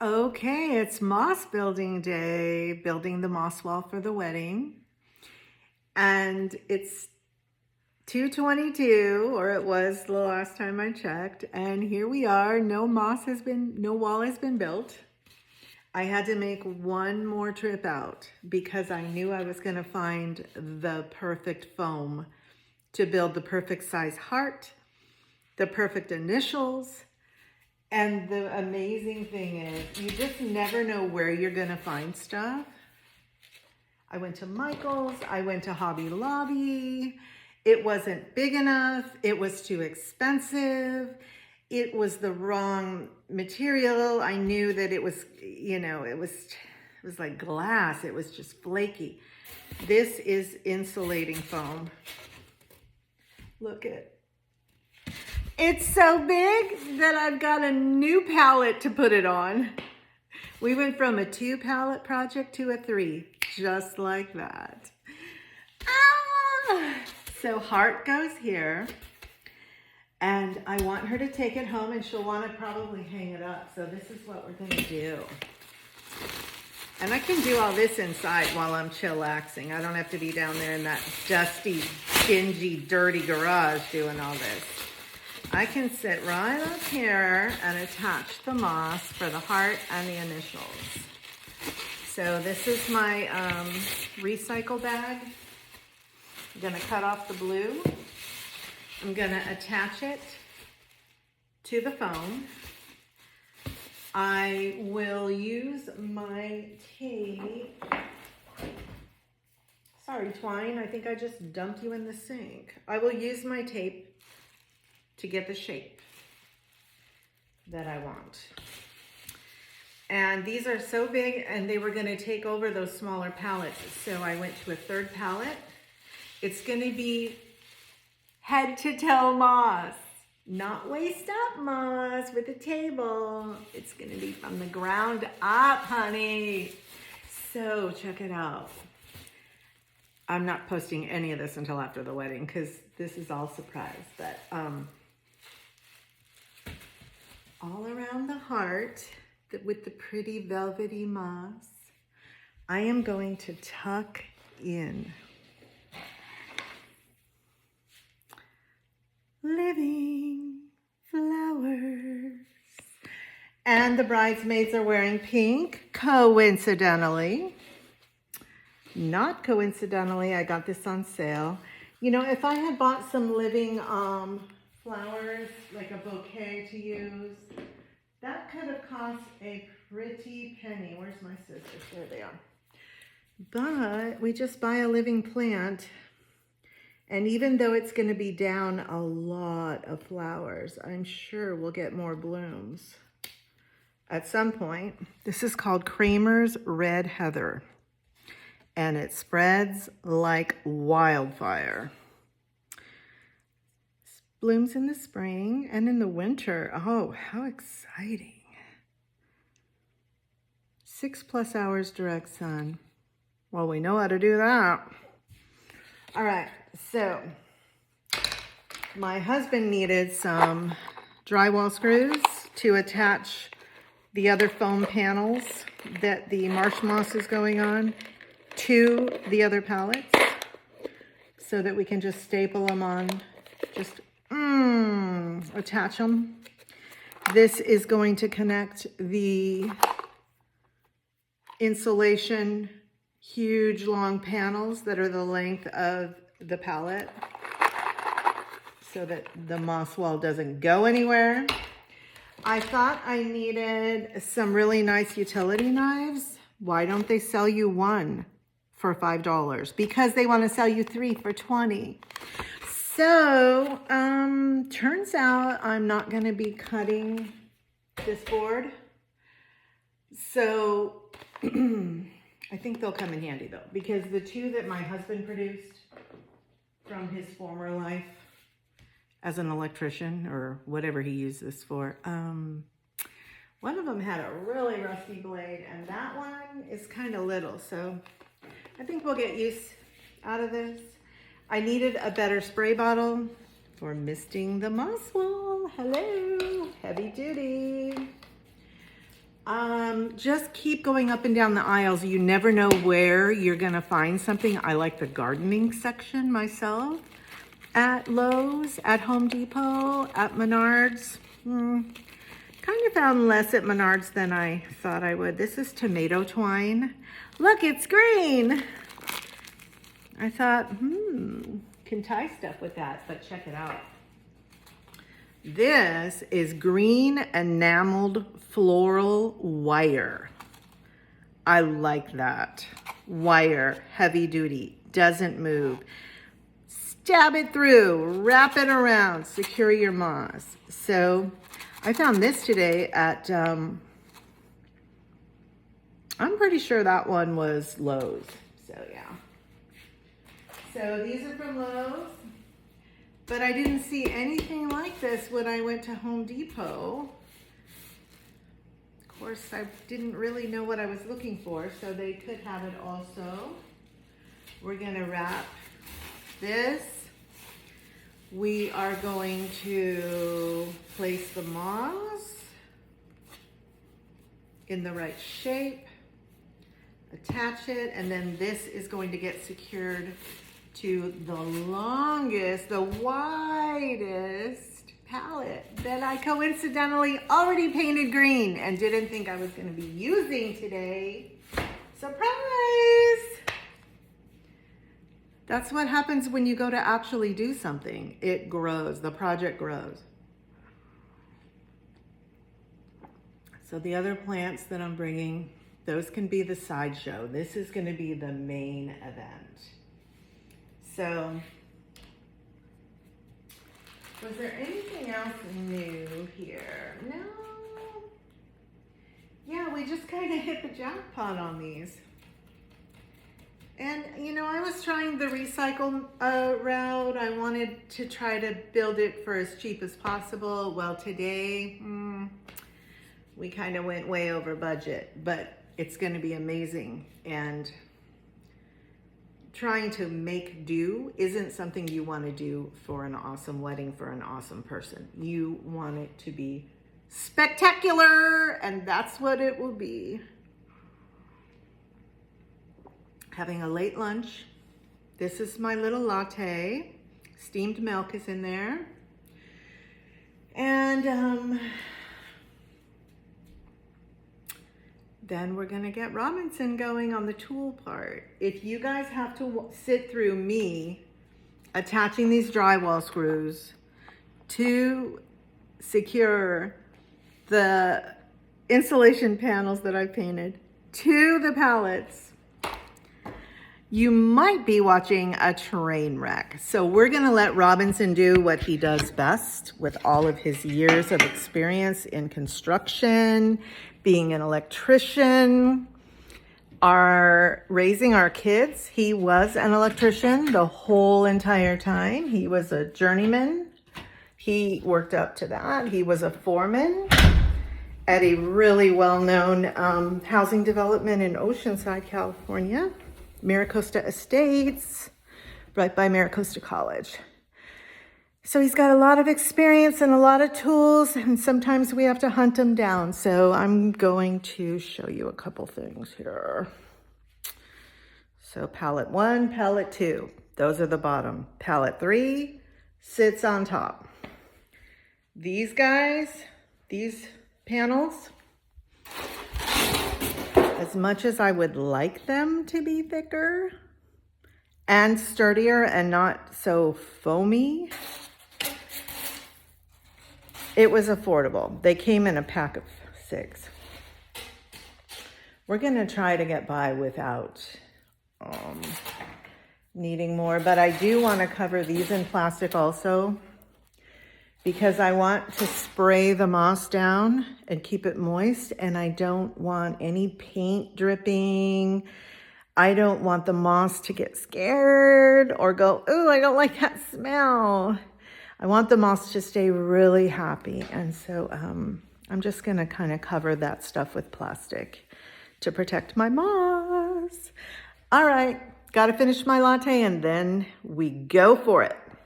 Okay, it's moss building day, building the moss wall for the wedding. And it's 2:22, or it was the last time I checked. And here we are. No wall has been built. I had to make one more trip out because I knew I was going to find the perfect foam to build the perfect size heart, the perfect initials. And the amazing thing is, you just never know where you're gonna find stuff. I went to Michael's, I went to Hobby Lobby. It wasn't big enough, it was too expensive, it was the wrong material. I knew that it was, it was like glass, it was just flaky. This is insulating foam. Look at it's so big that I've got a new palette to put it on. We went from a 2 palette project to a 3, just like that. Ah! So heart goes here, and I want her to take it home, and she'll want to probably hang it up. So this is what we're gonna do. And I can do all this inside while I'm chillaxing. I don't have to be down there in that dusty, dingy, dirty garage doing all this. I can sit right up here and attach the moss for the heart and the initials. So this is my recycle bag. I'm gonna cut off the blue. I'm gonna attach it to the foam. I will use my tape. Sorry, twine, I think I just dumped you in the sink. I will use my tape to get the shape that I want. And these are so big, and they were gonna take over those smaller pallets. So I went to a 3rd pallet. It's gonna be head to toe moss, not waist up moss with a table. It's gonna be from the ground up, honey. So check it out. I'm not posting any of this until after the wedding because this is all surprise, but all around the heart with the pretty velvety moss, I am going to tuck in living flowers. And the bridesmaids are wearing pink, coincidentally. Not coincidentally, I got this on sale. You know, if I had bought some living flowers, like a bouquet to use, that could have cost a pretty penny. Where's my scissors? There they are. But we just buy a living plant, and even though it's going to be down a lot of flowers, I'm sure we'll get more blooms at some point. This is called Kramer's Red Heather, and it spreads like wildfire. Blooms in the spring and in the winter. Oh, how exciting. 6+ hours direct sun. Well, we know how to do that. All right, so my husband needed some drywall screws to attach the other foam panels that the marsh moss is going on to the other pallets so that we can just staple them on, just attach them. This is going to connect the insulation huge long panels that are the length of the pallet so that the moss wall doesn't go anywhere. I thought I needed some really nice utility knives. Why don't they sell you one for $5? Because they want to sell you 3 for $20. So, turns out I'm not going to be cutting this board. So, I think they'll come in handy though, because the 2 that my husband produced from his former life as an electrician or whatever he used this for, one of them had a really rusty blade and that one is kind of little. So I think we'll get use out of this. I needed a better spray bottle for misting the moss wall. Hello, heavy duty. Just keep going up and down the aisles. You never know where you're gonna find something. I like the gardening section myself at Lowe's, at Home Depot, at Menards. Kind of found less at Menards than I thought I would. This is tomato twine. Look, it's green. I thought, can tie stuff with that, but check it out. This is green enameled floral wire. I like that. Wire, heavy duty, doesn't move. Stab it through, wrap it around, secure your moss. So I found this today at, I'm pretty sure that one was Lowe's. So yeah. So these are from Lowe's. But I didn't see anything like this when I went to Home Depot. Of course, I didn't really know what I was looking for, so they could have it also. We're gonna wrap this. We are going to place the moss in the right shape, attach it, and then this is going to get secured to the longest, the widest palette that I coincidentally already painted green and didn't think I was going to be using today. Surprise! That's what happens when you go to actually do something. It grows, the project grows. So the other plants that I'm bringing, those can be the sideshow. This is going to be the main event. So, was there anything else new here? No. Yeah, we just kind of hit the jackpot on these. And, you know, I was trying the recycle route. I wanted to try to build it for as cheap as possible. Well, today, we kind of went way over budget, but it's going to be amazing. And trying to make do isn't something you want to do for an awesome wedding for an awesome person. You want it to be spectacular, and that's what it will be. Having a late lunch. This is my little latte. Steamed milk is in there. And then we're gonna get Robinson going on the tool part. If you guys have to sit through me attaching these drywall screws to secure the insulation panels that I painted to the pallets, you might be watching a train wreck. So we're gonna let Robinson do what he does best with all of his years of experience in construction, being an electrician, raising our kids. He was an electrician the whole entire time. He was a journeyman. He worked up to that. He was a foreman at a really well-known housing development in Oceanside, California, Maricosta Estates, right by Maricosta College. So he's got a lot of experience and a lot of tools, and sometimes we have to hunt him down. So I'm going to show you a couple things here. So palette 1, palette 2, those are the bottom. Palette 3 sits on top. These guys, these panels, as much as I would like them to be thicker and sturdier and not so foamy, it was affordable. They came in a pack of 6. We're gonna try to get by without needing more, but I do wanna cover these in plastic also, because I want to spray the moss down and keep it moist, and I don't want any paint dripping. I don't want the moss to get scared or go, ooh, I don't like that smell. I want the moss to stay really happy. And so I'm just gonna kind of cover that stuff with plastic to protect my moss. All right, gotta finish my latte and then we go for it.